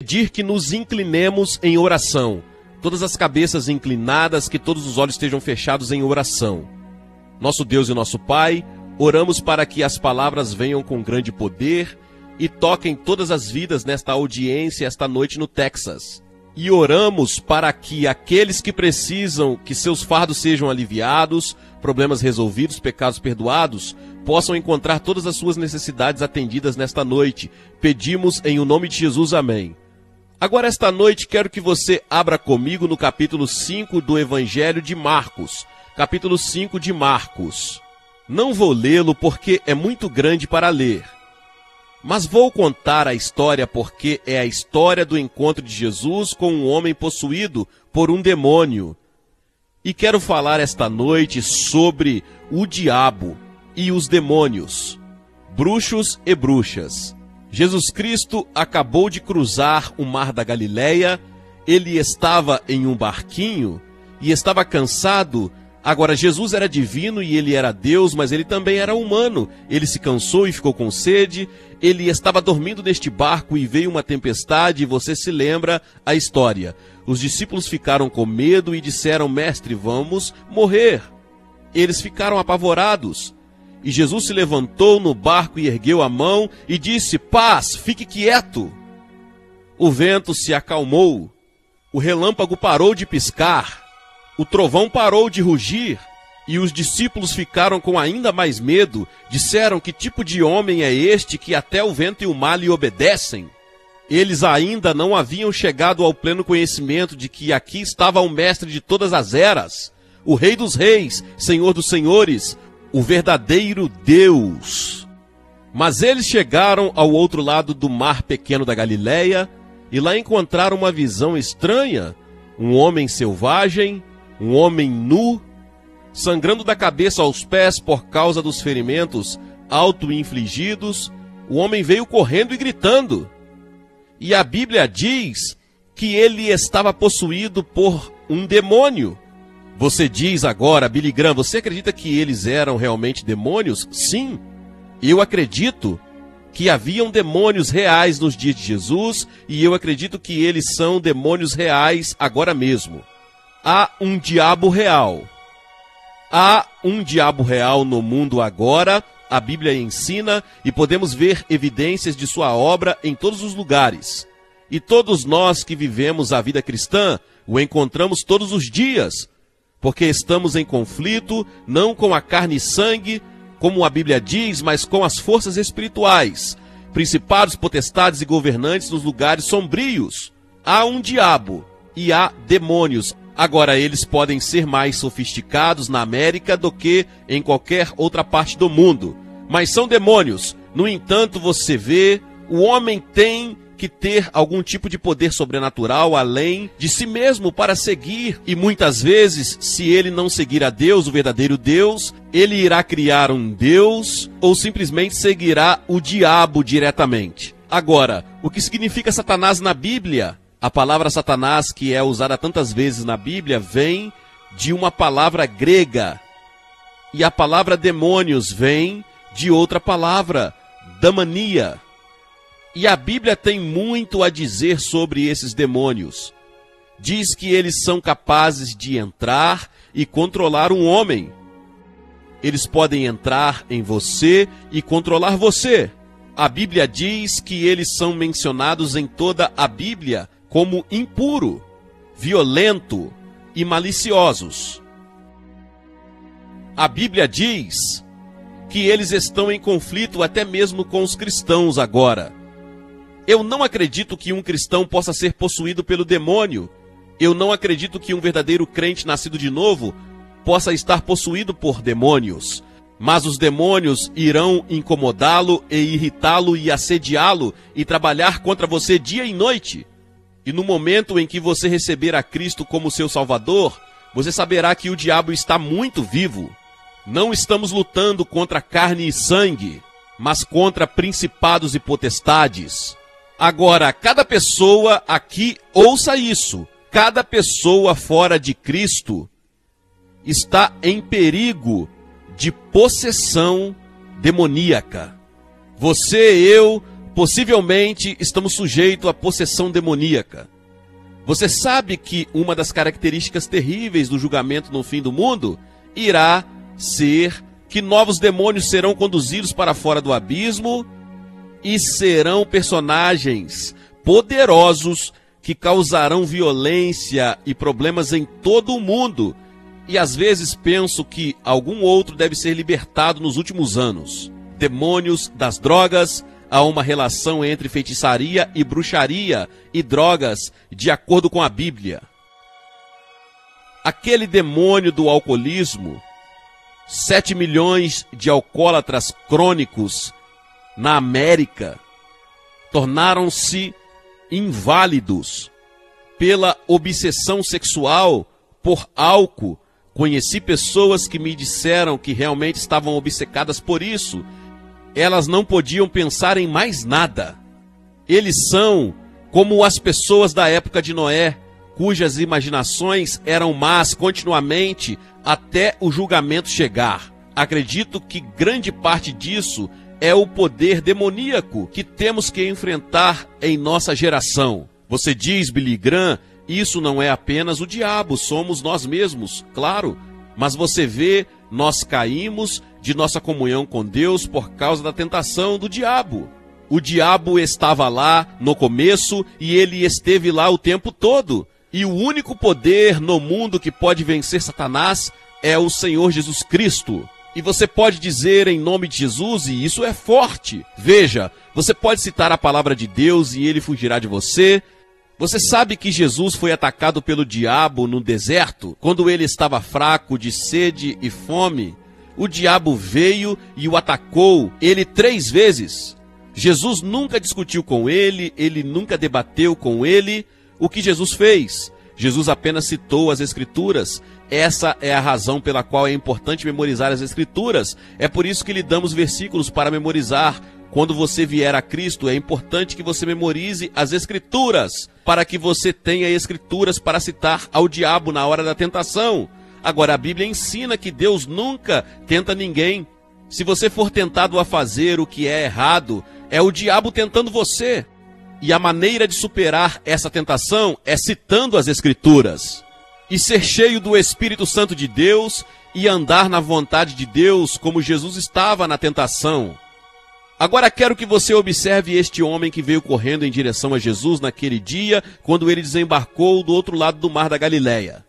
Pedir que nos inclinemos em oração. Todas as cabeças inclinadas, que todos os olhos estejam fechados em oração. Nosso Deus e nosso Pai, oramos para que as palavras venham com grande poder e toquem todas as vidas nesta audiência esta noite no Texas. E oramos para que aqueles que precisam que seus fardos sejam aliviados, problemas resolvidos, pecados perdoados, possam encontrar todas as suas necessidades atendidas nesta noite. Pedimos em o nome de Jesus, amém. Agora, esta noite, quero que você abra comigo no capítulo 5 do Evangelho de Marcos. Capítulo 5 de Marcos. Não vou lê-lo porque é muito grande para ler. Mas vou contar a história porque é a história do encontro de Jesus com um homem possuído por um demônio. E quero falar esta noite sobre o diabo e os demônios, bruxos e bruxas. Jesus Cristo acabou de cruzar o mar da Galileia, ele estava em um barquinho e estava cansado. Agora, Jesus era divino e ele era Deus, mas ele também era humano. Ele se cansou e ficou com sede, ele estava dormindo neste barco e veio uma tempestade, e você se lembra a história. Os discípulos ficaram com medo e disseram: Mestre, vamos morrer. Eles ficaram apavorados. E Jesus se levantou no barco e ergueu a mão e disse: Paz, fique quieto. O vento se acalmou, o relâmpago parou de piscar, o trovão parou de rugir, e os discípulos ficaram com ainda mais medo. Disseram: Que tipo de homem é este que até o vento e o mar lhe obedecem? Eles ainda não haviam chegado ao pleno conhecimento de que aqui estava o mestre de todas as eras, o Rei dos reis, Senhor dos senhores, o verdadeiro Deus. Mas eles chegaram ao outro lado do mar pequeno da Galileia e lá encontraram uma visão estranha. Um homem selvagem, um homem nu, sangrando da cabeça aos pés por causa dos ferimentos auto-infligidos. O homem veio correndo e gritando. E a Bíblia diz que ele estava possuído por um demônio. Você diz agora, Billy Graham, você acredita que eles eram realmente demônios? Sim, eu acredito que haviam demônios reais nos dias de Jesus e eu acredito que eles são demônios reais agora mesmo. Há um diabo real. Há um diabo real no mundo agora, a Bíblia ensina e podemos ver evidências de sua obra em todos os lugares. E todos nós que vivemos a vida cristã o encontramos todos os dias. Porque estamos em conflito, não com a carne e sangue, como a Bíblia diz, mas com as forças espirituais, principados, potestades e governantes nos lugares sombrios. Há um diabo e há demônios. Agora, eles podem ser mais sofisticados na América do que em qualquer outra parte do mundo, mas são demônios. No entanto, você vê, o homem tem que ter algum tipo de poder sobrenatural além de si mesmo para seguir. E muitas vezes, se ele não seguir a Deus, o verdadeiro Deus, ele irá criar um Deus ou simplesmente seguirá o diabo diretamente. Agora, o que significa Satanás na Bíblia? A palavra Satanás, que é usada tantas vezes na Bíblia, vem de uma palavra grega. E a palavra demônios vem de outra palavra, damania. E a Bíblia tem muito a dizer sobre esses demônios. Diz que eles são capazes de entrar e controlar um homem. Eles podem entrar em você e controlar você. A Bíblia diz que eles são mencionados em toda a Bíblia como impuro, violento e maliciosos. A Bíblia diz que eles estão em conflito até mesmo com os cristãos agora. Eu não acredito que um cristão possa ser possuído pelo demônio. Eu não acredito que um verdadeiro crente nascido de novo possa estar possuído por demônios. Mas os demônios irão incomodá-lo e irritá-lo e assediá-lo e trabalhar contra você dia e noite. E no momento em que você receber a Cristo como seu Salvador, você saberá que o diabo está muito vivo. Não estamos lutando contra carne e sangue, mas contra principados e potestades. Agora, cada pessoa aqui, ouça isso, cada pessoa fora de Cristo está em perigo de possessão demoníaca. Você e eu Possivelmente estamos sujeitos à possessão demoníaca. Você sabe que uma das características terríveis do julgamento no fim do mundo irá ser que novos demônios serão conduzidos para fora do abismo e serão personagens poderosos que causarão violência e problemas em todo o mundo. E às vezes penso que algum outro deve ser libertado nos últimos anos. Demônios das drogas, há uma relação entre feitiçaria e bruxaria e drogas, de acordo com a Bíblia. Aquele demônio do alcoolismo, 7 milhões de alcoólatras crônicos na América tornaram-se inválidos pela obsessão sexual por álcool. Conheci pessoas que me disseram que realmente estavam obcecadas por isso. Elas não podiam pensar em mais nada. Eles são como as pessoas da época de Noé, cujas imaginações eram más continuamente até o julgamento chegar. Acredito que grande parte disso é o poder demoníaco que temos que enfrentar em nossa geração. Você diz, Billy Graham, isso não é apenas o diabo, somos nós mesmos, claro. Mas você vê, nós caímos de nossa comunhão com Deus por causa da tentação do diabo. O diabo estava lá no começo e ele esteve lá o tempo todo. E o único poder no mundo que pode vencer Satanás é o Senhor Jesus Cristo. E você pode dizer em nome de Jesus, e isso é forte. Veja, você pode citar a palavra de Deus e ele fugirá de você. Você sabe que Jesus foi atacado pelo diabo no deserto, quando ele estava fraco de sede e fome? O diabo veio e o atacou, ele 3 vezes. Jesus nunca discutiu com ele nunca debateu com ele. O que Jesus fez? Jesus apenas citou as Escrituras. Essa é a razão pela qual é importante memorizar as Escrituras. É por isso que lhe damos versículos para memorizar. Quando você vier a Cristo, é importante que você memorize as Escrituras, para que você tenha Escrituras para citar ao diabo na hora da tentação. Agora, a Bíblia ensina que Deus nunca tenta ninguém. Se você for tentado a fazer o que é errado, é o diabo tentando você. E a maneira de superar essa tentação é citando as Escrituras. E ser cheio do Espírito Santo de Deus e andar na vontade de Deus, como Jesus estava na tentação. Agora quero que você observe este homem que veio correndo em direção a Jesus naquele dia, quando ele desembarcou do outro lado do mar da Galileia.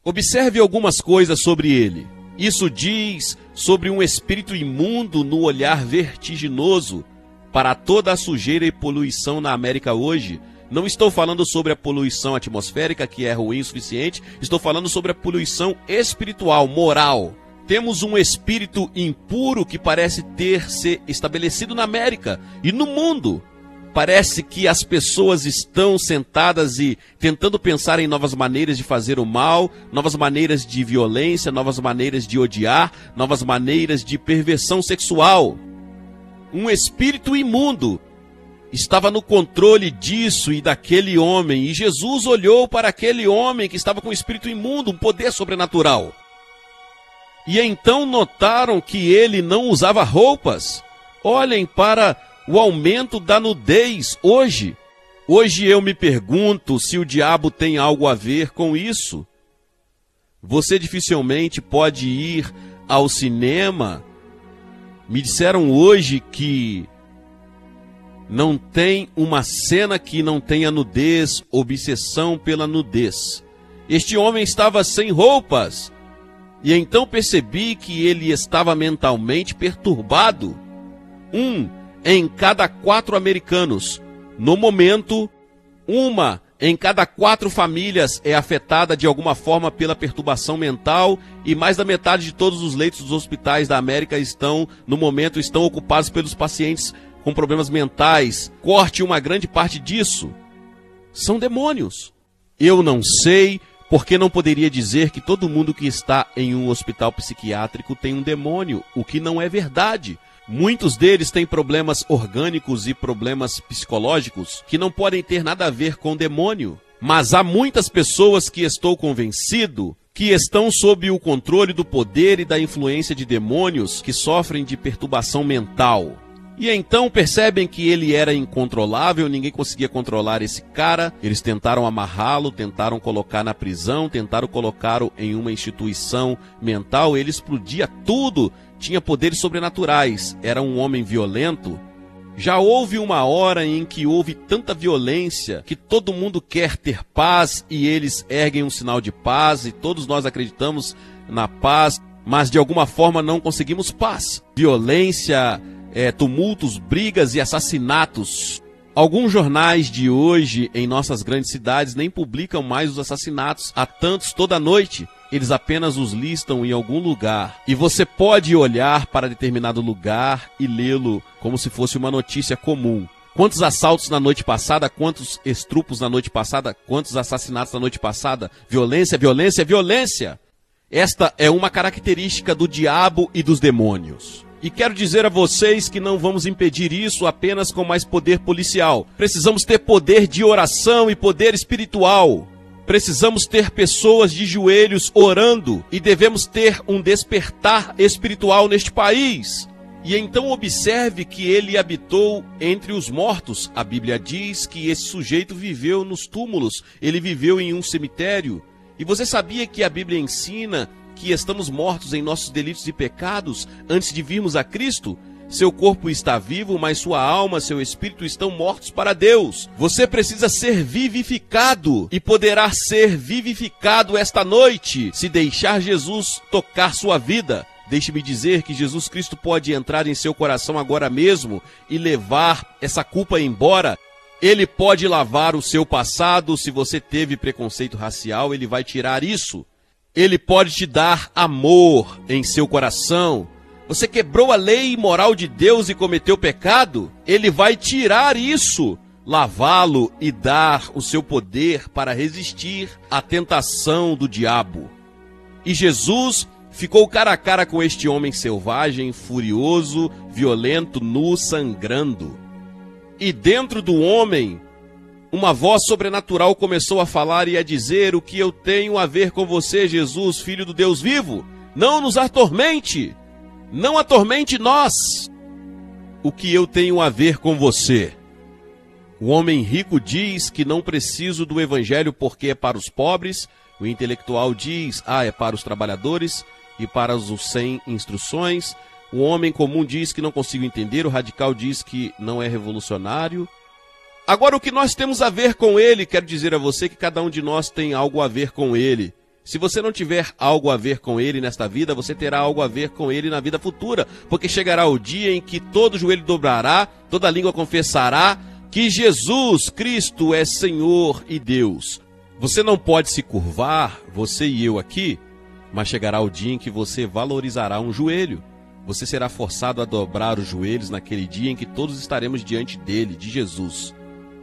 Observe algumas coisas sobre ele. Isso diz sobre um espírito imundo no olhar vertiginoso para toda a sujeira e poluição na América hoje. Não estou falando sobre a poluição atmosférica, que é ruim o suficiente. Estou falando sobre a poluição espiritual, moral. Temos um espírito impuro que parece ter se estabelecido na América e no mundo. Parece que as pessoas estão sentadas e tentando pensar em novas maneiras de fazer o mal, novas maneiras de violência, novas maneiras de odiar, novas maneiras de perversão sexual. Um espírito imundo estava no controle disso e daquele homem, e Jesus olhou para aquele homem que estava com um espírito imundo, um poder sobrenatural. E então notaram que ele não usava roupas. Olhem para o aumento da nudez hoje. Hoje eu me pergunto se o diabo tem algo a ver com isso. Você dificilmente pode ir ao cinema. Me disseram hoje que não tem uma cena que não tenha nudez, obsessão pela nudez. Este homem estava sem roupas. E então percebi que ele estava mentalmente perturbado. 1 em cada 4 americanos. No momento, 1 em cada 4 famílias é afetada de alguma forma pela perturbação mental, e mais da metade de todos os leitos dos hospitais da América no momento, estão ocupados pelos pacientes com problemas mentais. Corte uma grande parte disso. São demônios. Eu não sei porque não poderia dizer que todo mundo que está em um hospital psiquiátrico tem um demônio, o que não é verdade. Muitos deles têm problemas orgânicos e problemas psicológicos que não podem ter nada a ver com demônio. Mas há muitas pessoas que estou convencido que estão sob o controle do poder e da influência de demônios que sofrem de perturbação mental. E então percebem que ele era incontrolável, ninguém conseguia controlar esse cara. Eles tentaram amarrá-lo, tentaram colocar na prisão, tentaram colocá-lo em uma instituição mental. Ele explodia tudo, tinha poderes sobrenaturais, era um homem violento. Já houve uma hora em que houve tanta violência que todo mundo quer ter paz e eles erguem um sinal de paz e todos nós acreditamos na paz, mas de alguma forma não conseguimos paz. Violência, tumultos, brigas e assassinatos. Alguns jornais de hoje em nossas grandes cidades nem publicam mais os assassinatos. Há tantos toda noite. Eles apenas os listam em algum lugar. E você pode olhar para determinado lugar e lê-lo como se fosse uma notícia comum. Quantos assaltos na noite passada? Quantos estrupos na noite passada? Quantos assassinatos na noite passada? Violência, violência, violência! Esta é uma característica do diabo e dos demônios. E quero dizer a vocês que não vamos impedir isso apenas com mais poder policial. Precisamos ter poder de oração e poder espiritual. Precisamos ter pessoas de joelhos orando e devemos ter um despertar espiritual neste país. E então observe que ele habitou entre os mortos. A Bíblia diz que esse sujeito viveu nos túmulos, ele viveu em um cemitério. E você sabia que a Bíblia ensina que estamos mortos em nossos delitos e pecados antes de virmos a Cristo? Seu corpo está vivo, mas sua alma, seu espírito estão mortos para Deus. Você precisa ser vivificado e poderá ser vivificado esta noite se deixar Jesus tocar sua vida. Deixe-me dizer que Jesus Cristo pode entrar em seu coração agora mesmo e levar essa culpa embora. Ele pode lavar o seu passado. Se você teve preconceito racial, ele vai tirar isso. Ele pode te dar amor em seu coração. Você quebrou a lei moral de Deus e cometeu pecado? Ele vai tirar isso, lavá-lo e dar o seu poder para resistir à tentação do diabo. E Jesus ficou cara a cara com este homem selvagem, furioso, violento, nu, sangrando. E dentro do homem, uma voz sobrenatural começou a falar e a dizer: o que eu tenho a ver com você, Jesus, Filho do Deus vivo? Não nos atormente! Não atormente nós! O que eu tenho a ver com você? O homem rico diz que não preciso do evangelho porque é para os pobres. O intelectual diz, é para os trabalhadores e para os sem instruções. O homem comum diz que não consigo entender. O radical diz que não é revolucionário. Agora, o que nós temos a ver com ele? Quero dizer a você que cada um de nós tem algo a ver com ele. Se você não tiver algo a ver com ele nesta vida, você terá algo a ver com ele na vida futura, porque chegará o dia em que todo joelho dobrará, toda língua confessará que Jesus Cristo é Senhor e Deus. Você não pode se curvar, você e eu aqui, mas chegará o dia em que você valorizará um joelho. Você será forçado a dobrar os joelhos naquele dia em que todos estaremos diante dele, de Jesus.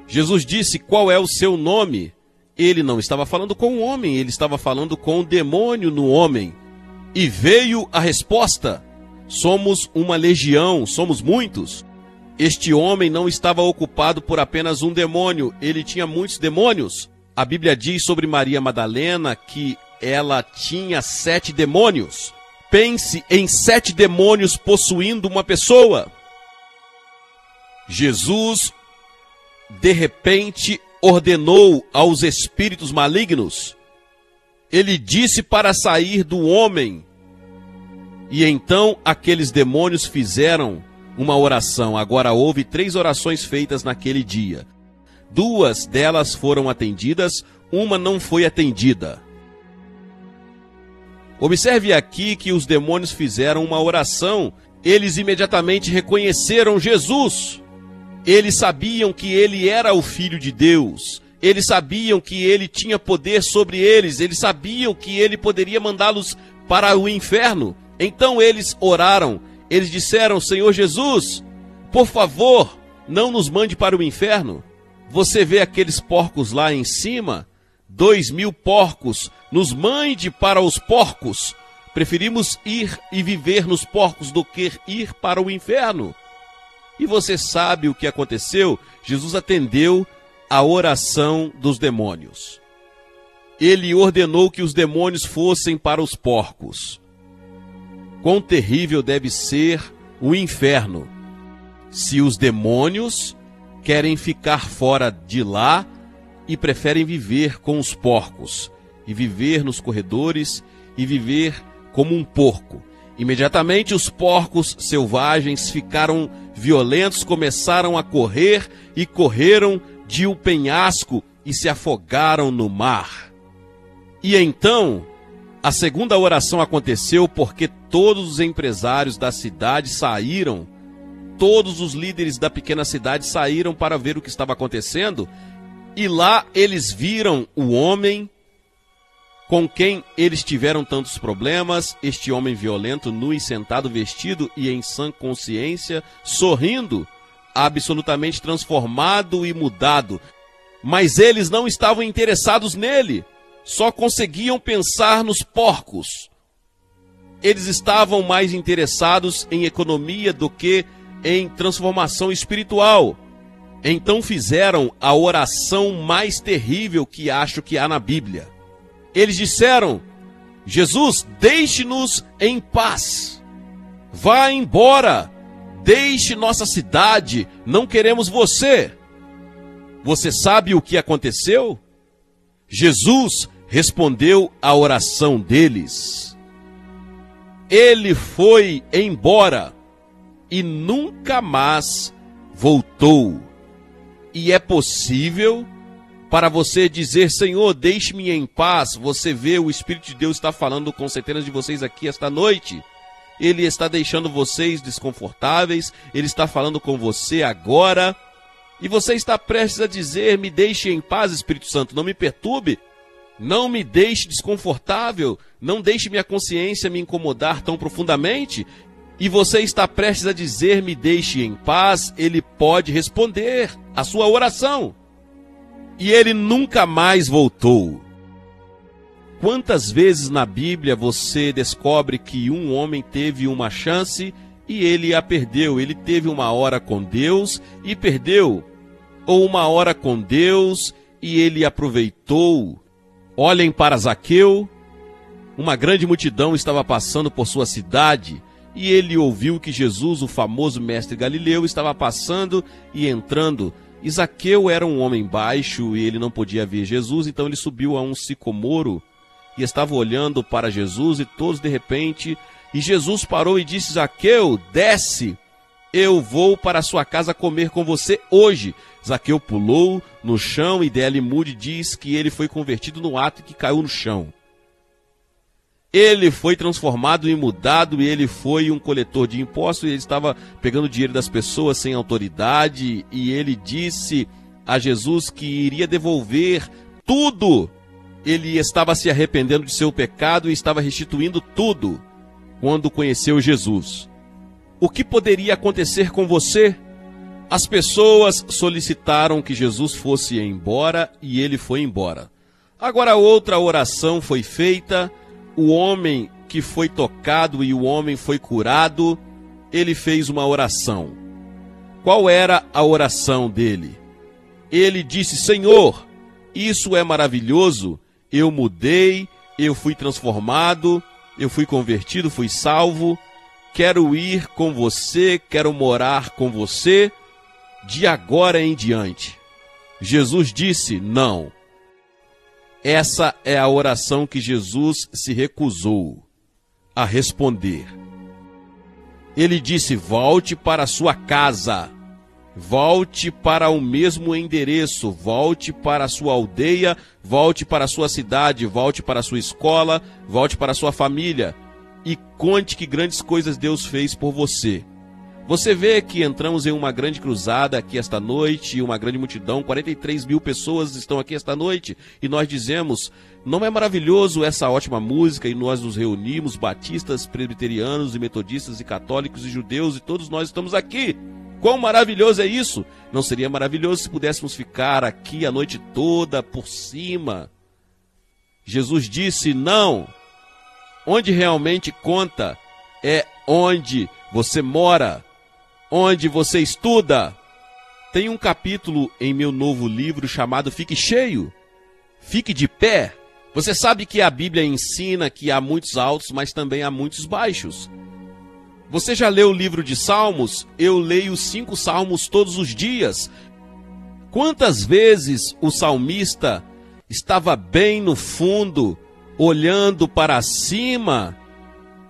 Jesus disse: qual é o seu nome? Ele não estava falando com o homem, ele estava falando com o demônio no homem. E veio a resposta: somos uma legião, somos muitos. Este homem não estava ocupado por apenas um demônio, ele tinha muitos demônios. A Bíblia diz sobre Maria Madalena que ela tinha 7 demônios. Pense em 7 demônios possuindo uma pessoa. Jesus, de repente, ordenou aos espíritos malignos. Ele disse para sair do homem. E então aqueles demônios fizeram uma oração. Agora houve 3 orações feitas naquele dia. 2 delas foram atendidas, uma não foi atendida. Observe aqui que os demônios fizeram uma oração. Eles imediatamente reconheceram Jesus. Eles sabiam que ele era o Filho de Deus. Eles sabiam que ele tinha poder sobre eles. Eles sabiam que ele poderia mandá-los para o inferno. Então eles oraram. Eles disseram: Senhor Jesus, por favor, não nos mande para o inferno. Você vê aqueles porcos lá em cima? 2.000 porcos. Nos mande para os porcos. Preferimos ir e viver nos porcos do que ir para o inferno. E você sabe o que aconteceu? Jesus atendeu a oração dos demônios. Ele ordenou que os demônios fossem para os porcos. Quão terrível deve ser o inferno. Se os demônios querem ficar fora de lá e preferem viver com os porcos, e viver nos corredores, e viver como um porco. Imediatamente os porcos selvagens ficaram violentos, começaram a correr e correram de um penhasco e se afogaram no mar. E então, a segunda oração aconteceu porque todos os empresários da cidade saíram, todos os líderes da pequena cidade saíram para ver o que estava acontecendo, e lá eles viram o homem com quem eles tiveram tantos problemas, este homem violento, nu e sentado, vestido e em sã consciência, sorrindo, absolutamente transformado e mudado. Mas eles não estavam interessados nele, só conseguiam pensar nos porcos. Eles estavam mais interessados em economia do que em transformação espiritual. Então fizeram a oração mais terrível que acho que há na Bíblia. Eles disseram: Jesus, deixe-nos em paz. Vá embora. Deixe nossa cidade. Não queremos você. Você sabe o que aconteceu? Jesus respondeu à oração deles. Ele foi embora e nunca mais voltou. E é possível para você dizer: Senhor, deixe-me em paz. Você vê, o Espírito de Deus está falando com centenas de vocês aqui esta noite. Ele está deixando vocês desconfortáveis. Ele está falando com você agora. E você está prestes a dizer: me deixe em paz, Espírito Santo, não me perturbe. Não me deixe desconfortável. Não deixe minha consciência me incomodar tão profundamente. E você está prestes a dizer: me deixe em paz. Ele pode responder a sua oração. E ele nunca mais voltou. Quantas vezes na Bíblia você descobre que um homem teve uma chance e ele a perdeu? Ele teve uma hora com Deus e perdeu. Ou uma hora com Deus e ele aproveitou. Olhem para Zaqueu. Uma grande multidão estava passando por sua cidade e ele ouviu que Jesus, o famoso mestre Galileu, estava passando e entrando. E Zaqueu era um homem baixo e ele não podia ver Jesus, então ele subiu a um sicomoro e estava olhando para Jesus, e todos de repente, e Jesus parou e disse: Zaqueu, desce, eu vou para a sua casa comer com você hoje. Zaqueu pulou no chão e D.L. Moody diz que ele foi convertido no ato que caiu no chão. Ele foi transformado e mudado, e ele foi um coletor de impostos, e ele estava pegando dinheiro das pessoas sem autoridade, e ele disse a Jesus que iria devolver tudo. Ele estava se arrependendo de seu pecado e estava restituindo tudo quando conheceu Jesus. O que poderia acontecer com você? As pessoas solicitaram que Jesus fosse embora e ele foi embora. Agora outra oração foi feita. O homem que foi tocado e o homem foi curado, ele fez uma oração. Qual era a oração dele? Ele disse: Senhor, isso é maravilhoso, eu mudei, eu fui transformado, eu fui convertido, fui salvo, quero ir com você, quero morar com você, de agora em diante. Jesus disse: não. Essa é a oração que Jesus se recusou a responder. Ele disse: volte para a sua casa, volte para o mesmo endereço, volte para a sua aldeia, volte para a sua cidade, volte para a sua escola, volte para a sua família e conte que grandes coisas Deus fez por você. Você vê que entramos em uma grande cruzada aqui esta noite, uma grande multidão, 43 mil pessoas estão aqui esta noite, e nós dizemos: não é maravilhoso essa ótima música? E nós nos reunimos, batistas, presbiterianos e metodistas e católicos e judeus, e todos nós estamos aqui. Quão maravilhoso é isso? Não seria maravilhoso se pudéssemos ficar aqui a noite toda por cima? Jesus disse: não. Onde realmente conta é onde você mora, onde você estuda. Tem um capítulo em meu novo livro chamado Fique Cheio, Fique de Pé. Você sabe que a Bíblia ensina que há muitos altos, mas também há muitos baixos. Você já leu o livro de Salmos? Eu leio 5 salmos todos os dias. Quantas vezes o salmista estava bem no fundo, olhando para cima,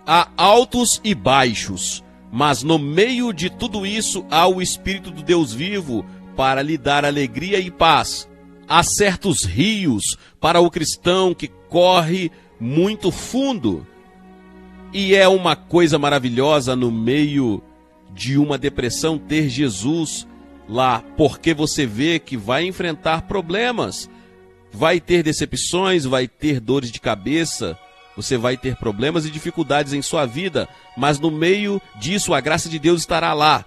há altos e baixos, mas no meio de tudo isso há o Espírito do Deus vivo para lhe dar alegria e paz. Há certos rios para o cristão que corre muito fundo. E é uma coisa maravilhosa no meio de uma depressão ter Jesus lá, porque você vê que vai enfrentar problemas, vai ter decepções, vai ter dores de cabeça, você vai ter problemas e dificuldades em sua vida, mas no meio disso a graça de Deus estará lá.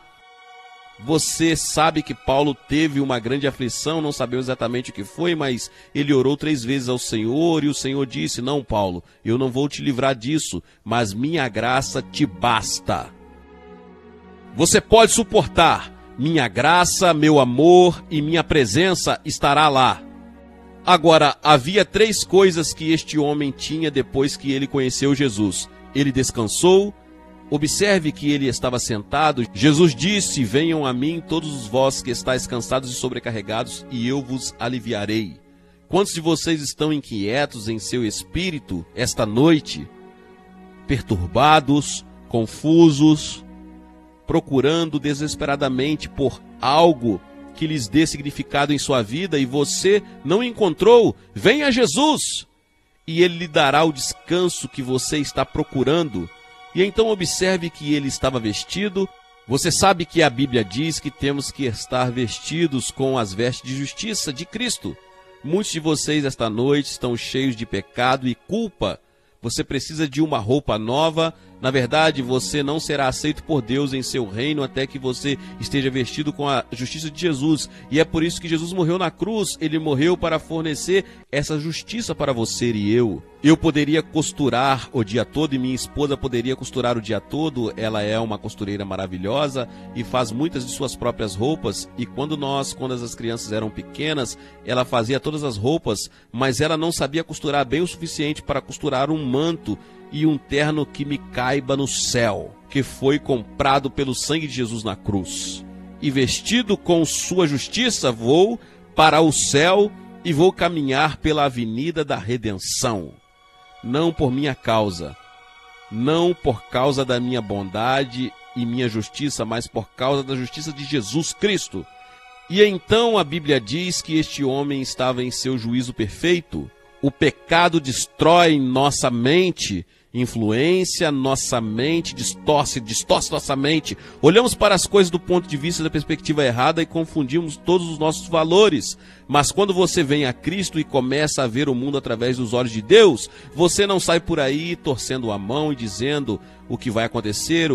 Você sabe que Paulo teve uma grande aflição, não sabemos exatamente o que foi, mas ele orou 3 vezes ao Senhor e o Senhor disse: não, Paulo, eu não vou te livrar disso, mas minha graça te basta. Você pode suportar, minha graça, meu amor e minha presença estará lá. Agora, havia 3 coisas que este homem tinha depois que ele conheceu Jesus. Ele descansou. Observe que ele estava sentado. Jesus disse: venham a mim todos vós que estáis cansados e sobrecarregados, e eu vos aliviarei. Quantos de vocês estão inquietos em seu espírito esta noite? Perturbados, confusos, procurando desesperadamente por algo que lhes dê significado em sua vida e você não encontrou? Venha a Jesus e Ele lhe dará o descanso que você está procurando. E então observe que ele estava vestido. Você sabe que a Bíblia diz que temos que estar vestidos com as vestes de justiça de Cristo. Muitos de vocês esta noite estão cheios de pecado e culpa. Você precisa de uma roupa nova. Na verdade, você não será aceito por Deus em seu reino até que você esteja vestido com a justiça de Jesus. E é por isso que Jesus morreu na cruz. Ele morreu para fornecer essa justiça para você e eu. Eu poderia costurar o dia todo e minha esposa poderia costurar o dia todo. Ela é uma costureira maravilhosa e faz muitas de suas próprias roupas. E quando as crianças eram pequenas, ela fazia todas as roupas, mas ela não sabia costurar bem o suficiente para costurar um manto e um terno que me caiba no céu, que foi comprado pelo sangue de Jesus na cruz. E vestido com sua justiça, vou para o céu e vou caminhar pela avenida da redenção. Não por minha causa, não por causa da minha bondade e minha justiça, mas por causa da justiça de Jesus Cristo. E então a Bíblia diz que este homem estava em seu juízo perfeito. O pecado destrói nossa mente, influencia nossa mente, distorce nossa mente. Olhamos para as coisas do ponto de vista da perspectiva errada e confundimos todos os nossos valores. Mas quando você vem a Cristo e começa a ver o mundo através dos olhos de Deus, você não sai por aí torcendo a mão e dizendo o que vai acontecer,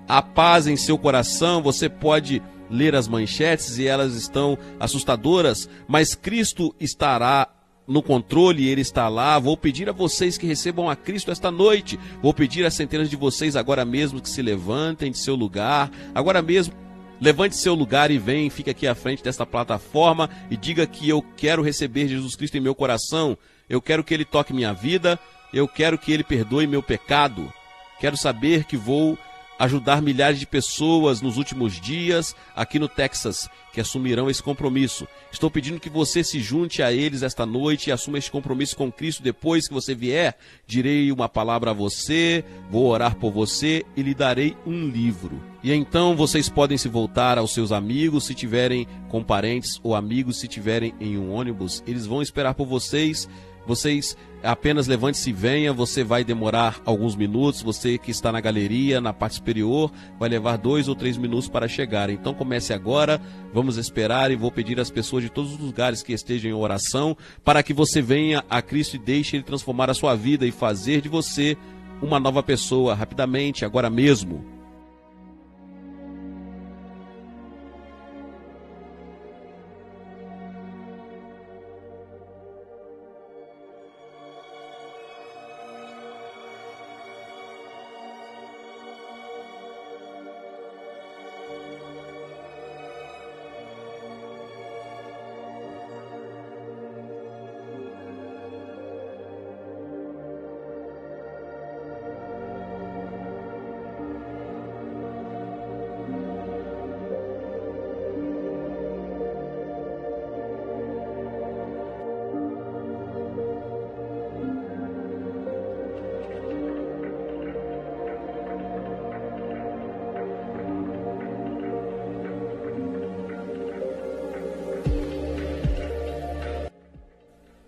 Há paz em seu coração. Você pode ler as manchetes e elas estão assustadoras, mas Cristo estará no controle, Ele está lá. Vou pedir a vocês que recebam a Cristo esta noite. Vou pedir a centenas de vocês agora mesmo que se levantem de seu lugar. Agora mesmo, levante seu lugar e vem, fique aqui à frente desta plataforma e diga que eu quero receber Jesus Cristo em meu coração. Eu quero que Ele toque minha vida. Eu quero que Ele perdoe meu pecado. Quero saber que vou ajudar milhares de pessoas nos últimos dias aqui no Texas, que assumirão esse compromisso. Estou pedindo que você se junte a eles esta noite e assuma este compromisso com Cristo. Depois que você vier, direi uma palavra a você, vou orar por você e lhe darei um livro. E então vocês podem se voltar aos seus amigos, se tiverem com parentes ou amigos, se tiverem em um ônibus, eles vão esperar por vocês. Vocês apenas levante-se e venha. Você vai demorar alguns minutos. Você que está na galeria, na parte superior, vai levar 2 ou 3 minutos para chegar. Então comece agora, vamos esperar e vou pedir às pessoas de todos os lugares que estejam em oração para que você venha a Cristo e deixe Ele transformar a sua vida e fazer de você uma nova pessoa rapidamente, agora mesmo.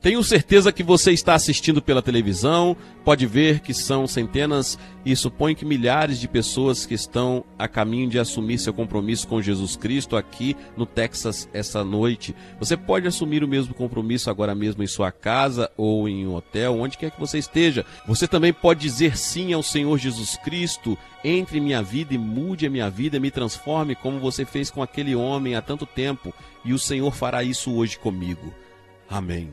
Tenho certeza que você está assistindo pela televisão, pode ver que são centenas e suponho que milhares de pessoas que estão a caminho de assumir seu compromisso com Jesus Cristo aqui no Texas essa noite. Você pode assumir o mesmo compromisso agora mesmo em sua casa ou em um hotel, onde quer que você esteja. Você também pode dizer sim ao Senhor Jesus Cristo, entre em minha vida e mude a minha vida, me transforme como você fez com aquele homem há tanto tempo, e o Senhor fará isso hoje comigo. Amém.